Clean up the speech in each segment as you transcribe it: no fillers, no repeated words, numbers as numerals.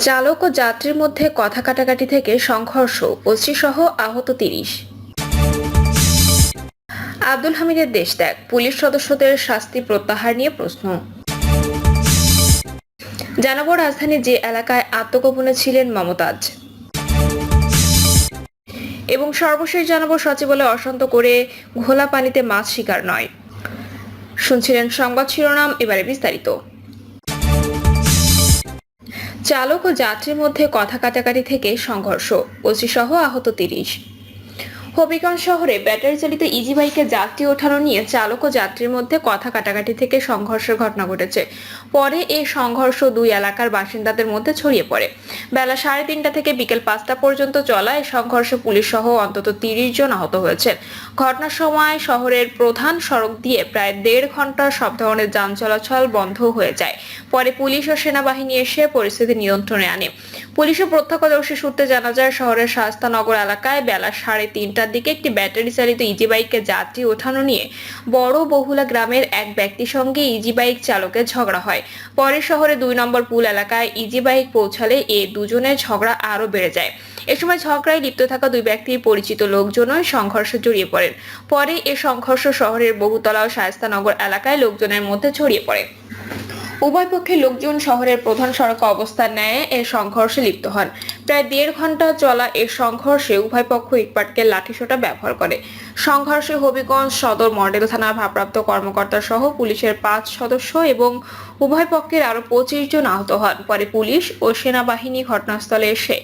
চালক ও যাত্রীর মধ্যে কথা কাটাকাটি থেকে সংঘর্ষ, ওসি সহ আহত ৩০। আব্দুল হামিদের দেশত্যাগ, পুলিশ সদস্যদের শাস্তি প্রত্যাহার নিয়ে প্রশ্ন। জানাবো রাজধানীর যে এলাকায় আত্মগোপনে ছিলেন মমতাজ। এবং সর্বশেষ জানাবো সচিবালয় অশান্ত করে ঘোলা পানিতে মাছ শিকার নয়। শুনছিলেন সংবাদ শিরোনাম, এবারে বিস্তারিত। চালক ও যাত্রীর মধ্যে কথা কাটাকাটি থেকে সংঘর্ষ, ওসি সহ আহত ৩০। হবিগঞ্জ শহরে ব্যাটারি চালিত ইজি বাইকে যাত্রী ওঠানো নিয়ে চালক ও যাত্রীর মধ্যে কথা কাটাকাটি থেকে সংঘর্ষের ঘটনা ঘটেছে। পরে এই সংঘর্ষ দুই এলাকার বাসিন্দাদের মধ্যে ছড়িয়ে পড়ে। বেলা 3:30 থেকে বিকেল 5টা পর্যন্ত চলা এই সংঘর্ষে পুলিশ সহ অন্তত 30 জন আহত হয়েছেন। ঘটনার সময় শহরের প্রধান সড়ক দিয়ে প্রায় 1.5 ঘন্টা সব ধরনের যান চলাচল বন্ধ হয়ে যায়। পরে পুলিশ ও সেনাবাহিনী এসে পরিস্থিতি নিয়ন্ত্রণে আনে। পুলিশের প্রত্যক্ষদর্শী সূত্রে জানা যায়, শহরের শাস্তানগর এলাকায় বেলা 3:30টার দিকে একটি ব্যাটারি চালিত ইজি বাইকে যাত্রী ওঠানো নিয়ে বড় বহুলা গ্রামের এক ব্যক্তির সঙ্গে ইজি বাইক চালকের ঝগড়া হয়। পরে শহরে 2 নম্বর পুল এলাকায় ইজি বাইক পৌঁছালে এই দুজনের ঝগড়া আরো বেড়ে যায়। এ সময় ঝগড়ায় লিপ্ত থাকা দুই ব্যক্তির পরিচিত লোকজনও সংঘর্ষে জড়িয়ে পড়েন। পরে এ সংঘর্ষ শহরের বহুতলা ও শায়েস্তানগর এলাকায় লোকজনের মধ্যে ছড়িয়ে পড়ে। উভয় পক্ষের লোকজন শহরের প্রধান সড়কে অবস্থান নেয় এ সংঘর্ষে লিপ্ত হন। প্রায় 1.5 ঘন্টা চলা এ সংঘর্ষে উভয় পক্ষ ইটপাটকেল, লাঠিসোঁটা ব্যবহার করে। সংঘর্ষে হবিগঞ্জ সদর মডেল থানার ভারপ্রাপ্ত কর্মকর্তা সহ পুলিশের 5 সদস্য এবং উভয় পক্ষের আরো 25 জন আহত হন। পরে পুলিশ ও সেনাবাহিনী ঘটনাস্থলে এসে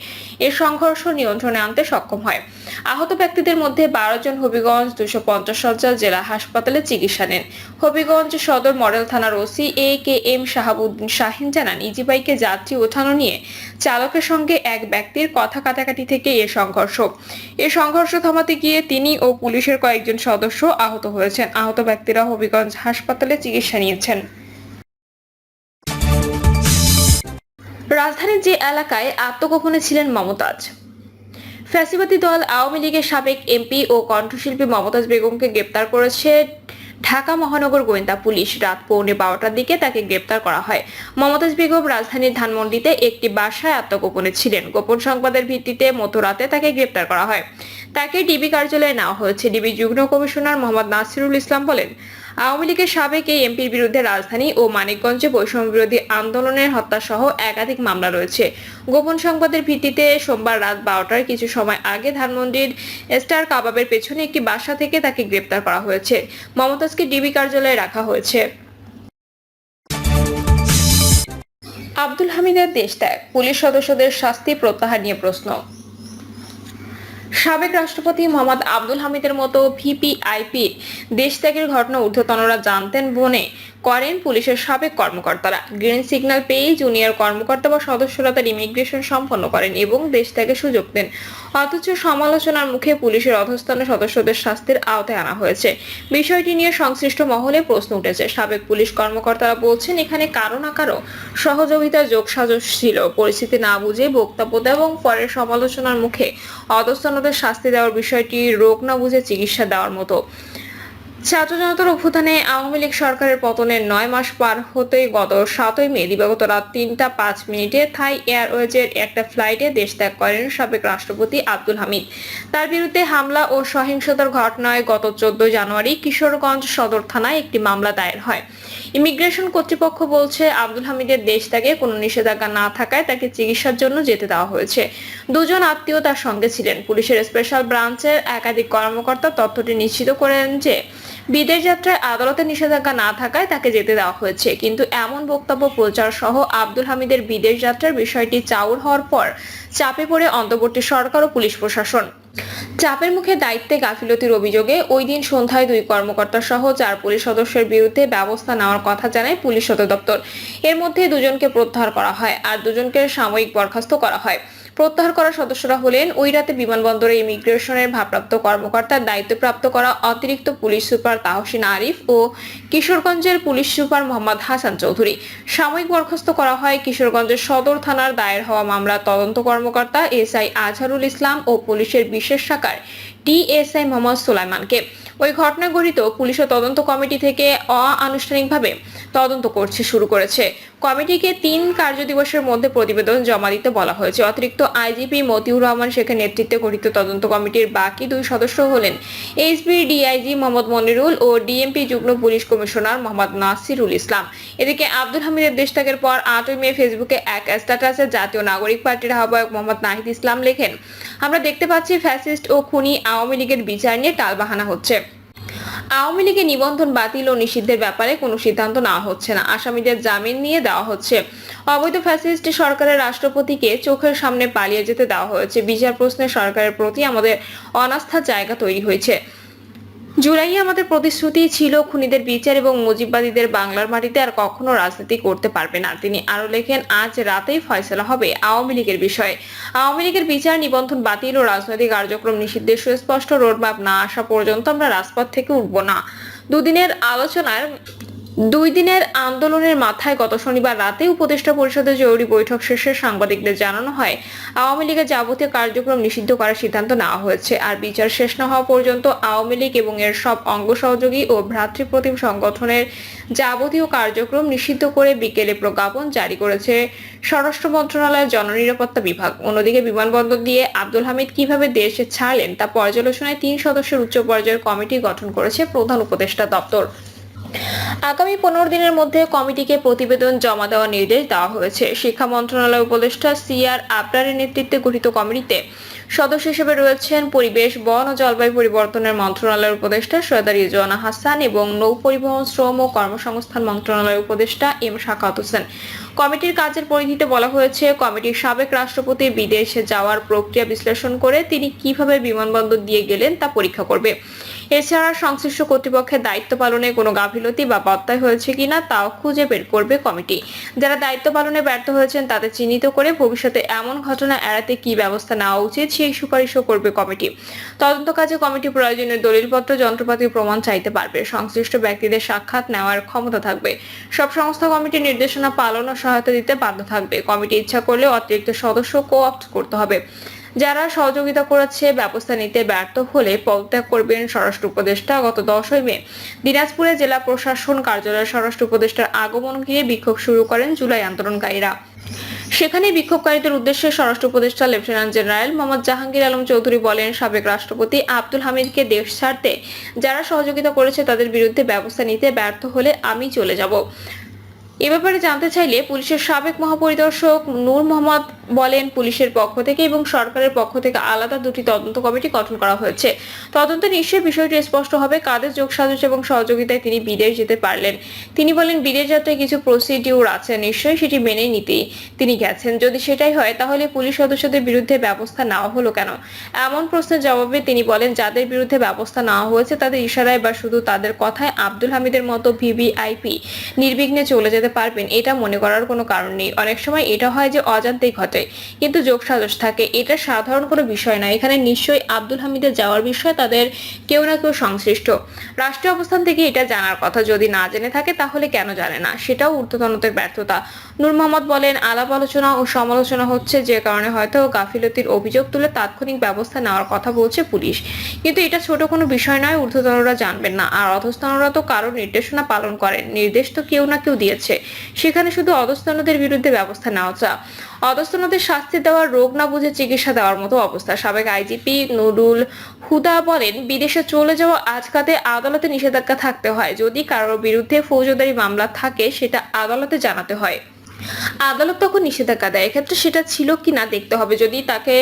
এ সংঘর্ষ নিয়ন্ত্রণে আনতে সক্ষম হয়। আহত ব্যক্তিদের মধ্যে 12 জন হবিগঞ্জ 250 শয্যা জেলা হাসপাতালে চিকিৎসা নেন। হবিগঞ্জ সদর মডেল থানার ওসি AKM শাহাবুদ্দিন শাহিন জানান, ইজি বাইকে যাত্রী ওঠানো নিয়ে চালকের সঙ্গে এক ব্যক্তির কথা কাটাকাটি থেকে এ সংঘর্ষ থামাতে গিয়ে তিনি ও পুলিশের কয়েকজন সদস্য আহত হয়েছেন। আহত ব্যক্তিরা হবিগঞ্জ হাসপাতালে চিকিৎসা নিয়েছেন। রাজধানীর যে এলাকায় আত্মগোপনে ছিলেন মমতাজ। ফ্যাসিবাদী দল আওয়ামী লীগের সাবেক এমপি ও কণ্ঠশিল্পী মমতাজ বেগমকে গ্রেপ্তার করেছে ঢাকা মহানগর গোয়েন্দা পুলিশ। রাত 12:15টার দিকে তাকে গ্রেপ্তার করা হয়। মমতাজ বেগম রাজধানীর ধানমন্ডিতে একটি বাসায় আত্মগোপনে ছিলেন। গোপন সংবাদের ভিত্তিতে মধ্যরাতে তাকে গ্রেপ্তার করা হয়। তাকে ডিবি কার্যালয়ে নেওয়া হয়েছে। ডিবি যুগ্ম কমিশনার মোহাম্মদ নাসিরুল ইসলাম বলেন, আওয়ামী লীগের সাবেক এই এমপির বিরুদ্ধে রাজধানী ও মানিকগঞ্জে বৈষম্য বিরোধী আন্দোলনের হত্যা সহ একাধিক মামলা রয়েছে। গোপন সংবাদের ভিত্তিতে সোমবার রাত 12টার কিছু সময় আগে ধানমন্ডির স্টার কাবাবের পেছনে একটি বাসা থেকে তাকে গ্রেপ্তার করা হয়েছে। মমতাজকে ডিবি কার্যালয়ে রাখা হয়েছে। আব্দুল হামিদের দেশত্যাগ, পুলিশ সদস্যদের শাস্তি প্রত্যাহার নিয়ে প্রশ্ন। সাবেক রাষ্ট্রপতি মোহাম্মদ আব্দুল হামিদের মতো ভিভিআইপির দেশত্যাগের ঘটনা ঊর্ধ্বতনরা জানতেন মনে করেন পুলিশের সাবেক কর্মকর্তারা। গ্রিন সিগন্যাল পেয়েই জুনিয়র কর্মকর্তা বা সদস্যরা তার ইমিগ্রেশন সম্পন্ন করেন এবং দেশত্যাগের সুযোগ দেন। অথচ সমালোচনার মুখে পুলিশের অধস্তন সদস্যদের শাস্তির আওতায় আনা হয়েছে। বিষয়টি নিয়ে সংশ্লিষ্ট মহলে প্রশ্ন উঠেছে। সাবেক পুলিশ কর্মকর্তারা বলছেন, এখানে কারো না কারো সহযোগিতার যোগসাজশ ছিল। পরিস্থিতি না বুঝে বক্তব্য দেওয়া এবং পরের সমালোচনার মুখে অধস্তনদের শাস্তি দেওয়ার বিষয়টি রোগ না বুঝে চিকিৎসা দেওয়ার মতো। ছাত্র জনতার অভ্যুত্থানে আওয়ামী লীগ সরকারের পতনের 9 মাস পার হতে গত 7ই মে দিবাগত রাত 3টা 5 মিনিটে থাই এয়ারওয়েজের একটা ফ্লাইটে দেশ ত্যাগ করেন সাবেক রাষ্ট্রপতি আব্দুল হামিদ। তার বিরুদ্ধে হামলা ও সহিংসতার ঘটনায় গত 14 জানুয়ারি কিশোরগঞ্জ সদর থানায় একটি মামলা দায়ের হয়। ইমিগ্রেশন কর্তৃপক্ষ বলছে, আব্দুল হামিদের দেশ ত্যাগে কোনো নিষেধাজ্ঞা না থাকায় তাকে চিকিৎসার জন্য যেতে দেওয়া হয়েছে। দুজন আত্মীয় তার সঙ্গে ছিলেন। পুলিশের স্পেশাল ব্রাঞ্চের একাধিক কর্মকর্তা তথ্যটি নিশ্চিত করেন যে বিদেশ যাত্রায় আদালতের নিষেধাজ্ঞা না থাকায় তাকে যেতে দেওয়া হয়েছে। কিন্তু এমন বক্তব্য প্রচার সহ আব্দুল হামিদের বিদেশ যাত্রার বিষয়টি চাউর হওয়ার পর চাপে পড়ে অন্তর্বর্তী সরকার ও পুলিশ প্রশাসন। চাপের মুখে দায়িত্বে গাফিলতির অভিযোগে ওই দিন সন্ধ্যায় 2 কর্মকর্তা সহ 4 পুলিশ সদস্যের বিরুদ্ধে ব্যবস্থা নেওয়ার কথা জানায় পুলিশ সদর দপ্তর। এর মধ্যে 2 জনকে প্রত্যাহার করা হয় আর 2 জনকে সাময়িক বরখাস্ত করা হয়। প্রত্যাহার করা সদস্যরা হলেন ওই রাতে বিমানবন্দরে ইমিগ্রেশনের ভারপ্রাপ্ত কর্মকর্তার দায়িত্বপ্রাপ্ত করা অতিরিক্ত পুলিশ সুপার তাহসিন আরিফ ও কিশোরগঞ্জের পুলিশ সুপার মোহাম্মদ হাসান চৌধুরী। সাময়িক বরখাস্ত করা হয় কিশোরগঞ্জের সদর থানার দায়ের হওয়া মামলার তদন্ত কর্মকর্তা SI আজহারুল ইসলাম ও পুলিশের বিশেষ শাখার ডিএসআই মোহাম্মদ সুলাইমানকে। ওই ঘটনা ঘটিত পুলিশ ও তদন্ত কমিটি থেকে অনানুষ্ঠানিকভাবে তদন্ত শুরু করেছে। কমিটিকে 3 কার্যদিবসের মধ্যে প্রতিবেদন জমা দিতে বলা হয়েছে। অতিরিক্ত আইজিপি মতিউর রহমান শেখের নেতৃত্বে গঠিত তদন্ত কমিটির বাকি 2 সদস্য হলেন এসবি ডিআইজি মোহাম্মদ মনিরুল ও ডিএমপি যুগ্ম পুলিশ কমিশনার মোহাম্মদ নাসিরুল ইসলাম। এদিকে আব্দুল হামিদের দেশ ত্যাগের পর 8 মে ফেসবুকে এক স্ট্যাটাসে জাতীয় নাগরিক পার্টির আহ্বায়ক মোহাম্মদ নাহিদ ইসলাম লেখেন, আমরা দেখতে পাচ্ছি ফ্যাসিস্ট ও খুনি আওয়ামী লীগের বিচার নিয়ে টালবাহানা হচ্ছে। আওয়ামী লীগের নিবন্ধন বাতিল ও নিষিদ্ধের ব্যাপারে কোনো সিদ্ধান্ত নেওয়া হচ্ছে না। আসামিদের জামিন নিয়ে দেওয়া হচ্ছে। অবৈধ ফ্যাসিস্ট সরকারের রাষ্ট্রপতিকে চোখের সামনে পালিয়ে যেতে দেওয়া হয়েছে। বিচার প্রশ্নে সরকারের প্রতি আমাদের অনাস্থার জায়গা তৈরি হয়েছে। জুলাইয়ে আমাদের প্রতিশ্রুতি ছিল খুনিদের বিচার এবং মুজিববাদীদের বাংলার মাটিতে আর কখনো রাজনীতি করতে পারবে না। তিনি আরো লেখেন, আজ রাতেই ফয়সালা হবে আওয়ামী লীগের বিষয়ে। আওয়ামী লীগের বিচার, নিবন্ধন বাতিল ও রাজনৈতিক কার্যক্রম নিষিদ্ধের সুস্পষ্ট রোডম্যাপ না আসা পর্যন্ত আমরা রাজপথ থেকে উঠব না। 2 দিনের আন্দোলনের মাথায় গত শনিবার রাতে উপদেষ্টা পরিষদের জরুরি বৈঠক শেষে সাংবাদিকদের জানানো হয়, আওয়ামী লীগের যাবতীয় কার্যক্রম নিষিদ্ধ করার সিদ্ধান্ত নেওয়া হয়েছে। আর বিচার শেষ না হওয়া পর্যন্ত আওয়ামী লীগ এবং এর সব অঙ্গ সহযোগী ও ভ্রাতৃপ্রতিম সংগঠনের যাবতীয় কার্যক্রম নিষিদ্ধ করে বিকেলে প্রজ্ঞাপন জারি করেছে স্বরাষ্ট্র মন্ত্রণালয়ের জননিরাপত্তা বিভাগ। অন্যদিকে বিমানবন্দর দিয়ে আব্দুল হামিদ কিভাবে দেশ ছাড়লেন তা পর্যালোচনায় 3 সদস্যের উচ্চ পর্যায়ের কমিটি গঠন করেছে প্রধান উপদেষ্টা দপ্তর। আগামী 15 দিনের মধ্যে কমিটিকে প্রতিবেদন জমা দেওয়ার নির্দেশ দেওয়া হয়েছে। শিক্ষা মন্ত্রণালয় উপদেষ্টা সিআর আবরারের নেতৃত্বে গঠিত কমিটিতে সদস্য হিসেবে রয়েছেন পরিবেশ, বন ও জলবায়ু পরিবর্তনের মন্ত্রণালয়ের উপদেষ্টা সৈয়দা রিজওয়ানা হাসান এবং নৌ পরিবহন, শ্রম ও কর্মসংস্থান মন্ত্রণালয়ের উপদেষ্টা এম শাকাওয়াত হোসেন। কমিটির কাজের পরিধিতে বলা হয়েছে, কমিটির সাবেক রাষ্ট্রপতি বিদেশে যাওয়ার প্রক্রিয়া বিশ্লেষণ করে তিনি কিভাবে বিমানবন্দর দিয়ে গেলেন তা পরীক্ষা করবে। এছাড়া সংশ্লিষ্ট কর্তৃপক্ষের দায়িত্ব পালনে কোনো গাফিলতি বা ব্যত্যয় হয়েছে কিনা তাও খুঁজে বের করবে কমিটি। যারা দায়িত্ব পালনে ব্যর্থ হয়েছেন তাদের চিহ্নিত করে ভবিষ্যতে এমন ঘটনা এড়াতে কি ব্যবস্থা নেওয়া উচিত সেই সুপারিশও করবে কমিটি। তদন্ত কাজে কমিটি প্রয়োজনীয় দলিলপত্র, যন্ত্রপাতি, প্রমাণ চাইতে পারবে। সংশ্লিষ্ট ব্যক্তিদের সাক্ষাৎ নেওয়ার ক্ষমতা থাকবে। সব সংস্থা কমিটির নির্দেশনা পালন ও সহায়তা দিতে বাধ্য থাকবে। কমিটি ইচ্ছা করলে অতিরিক্ত সদস্য কো-অপ্ট করতে হবে। যারা সহযোগিতা করেছে ব্যবস্থা নিতে ব্যর্থ হলে পদত্যাগ করবেন স্বরাষ্ট্র উপদেষ্টা। গত 10 মে দিনাজপুরে জেলা প্রশাসন কার্যালয়ে স্বরাষ্ট্র উপদেষ্টার আগমন ঘিরে বিক্ষোভ শুরু করেন জুলাই আন্দোলনকারীরা। সেখানে বিক্ষোভকারীদের উদ্দেশ্যে স্বরাষ্ট্র উপদেষ্টা লেফটেন্যান্ট জেনারেল মোহাম্মদ জাহাঙ্গীর আলম চৌধুরী বলেন, সাবেক রাষ্ট্রপতি আব্দুল হামিদকে দেশ ছাড়তে যারা সহযোগিতা করেছে তাদের বিরুদ্ধে ব্যবস্থা নিতে ব্যর্থ হলে আমি চলে যাব। এ ব্যাপারে জানতে চাইলে পুলিশের সাবেক মহাপরিদর্শক নূর মোহাম্মদ বলেন, পুলিশের পক্ষ থেকে এবং সরকারের পক্ষ থেকে আলাদা 2টি তদন্ত কমিটি গঠন করা হয়েছে। তদন্তে নিশ্চয়ই বিষয়টি স্পষ্ট হবে কাদের যোগসাজশ এবং সহযোগিতায় তিনি বিদেশ যেতে পারলেন। তিনি বলেন, বিদেশ যাত্রায় কিছু প্রসিডিউর আছে, নিশ্চয়ই সেটি মেনে নিতেই তিনি গেছেন। যদি সেটাই হয় তাহলে পুলিশ সদস্যদের বিরুদ্ধে ব্যবস্থা নেওয়া হলো কেন? এমন প্রশ্নের জবাবে তিনি বলেন, যাদের বিরুদ্ধে ব্যবস্থা নেওয়া হয়েছে তাদের ইশারায় বা শুধু তাদের কথায় আব্দুল হামিদের মতো ভিভিআইপি নির্বিঘ্নে চলে যেতে পারবেন এটা মনে করার কোনো কারণ নেই। অনেক সময় এটা হয় যে অজান্তেই ঘটে, কিন্তু যোগসাজশ থাকে। এটা সাধারণ কোনো বিষয় নয়। এখানে নিশ্চয়ই আব্দুল হামিদের যাওয়ার বিষয়ে তাদের কেউ না কেউ সংশ্লিষ্ট। রাষ্ট্রীয় অবস্থান থেকে এটা জানার কথা, যদি না জেনে থাকে তাহলে কেন জানে না, সেটাও ঊর্ধ্বতনদের ব্যর্থতা। নূর মোহাম্মদ বলেন, আলাপ আলোচনা ও সমালোচনা হচ্ছে, যে কারণে হয়তো গাফিলতির অভিযোগ তুলে তাৎক্ষণিক ব্যবস্থা নেওয়ার কথা বলছে পুলিশ, কিন্তু এটা ছোট কোনো বিষয় নয়। ঊর্ধ্বতনরা জানবেন না, আর অধস্তনরা তো কারো নির্দেশনা পালন করেন। নির্দেশ তো কেউ না কেউ দিয়েছে, সেখানে শুধু অধস্তনদের বিরুদ্ধে ব্যবস্থা নেওয়া চা। অধস্তনদের শাস্তি দেওয়ার, রোগ না বুঝে চিকিৎসা দেওয়ার মতো অবস্থা। সাবেক আইজিপি নুরুল হুদা বলেন, বিদেশে চলে যাওয়া আজকাতে আদালতে নিষেধাজ্ঞা থাকতে হয়। যদি কারোর বিরুদ্ধে ফৌজদারি মামলা থাকে সেটা আদালতে জানাতে হয়। আদালত তখন নিষেধাজ্ঞা দেয়। এক্ষেত্রে সেটা ছিল কিনা দেখতে হবে। যদি তাকে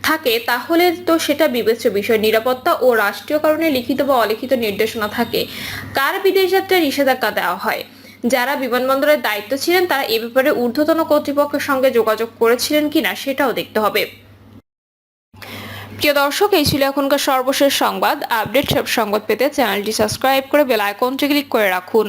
থাকে তাহলে তো সেটা বিবেচ্য বিষয়। নিরাপত্তা ও রাষ্ট্রীয় কারণে লিখিত বা অলিখিত নির্দেশনা থাকে কার বিদেশ যাত্রায় নিষেধাজ্ঞা দেওয়া হয়। যারা বিমানবন্দরের দায়িত্ব ছিলেন তারা এ ব্যাপারে ঊর্ধ্বতন কর্তৃপক্ষের সঙ্গে যোগাযোগ করেছিলেন কিনা সেটাও দেখতে হবে। প্রিয় দর্শক, এই ছিল এখনকার সর্বশেষ সংবাদ। আপডেট সব সংবাদ পেতে চ্যানেলটি সাবস্ক্রাইব করে বেল আইকনটি ক্লিক করে রাখুন।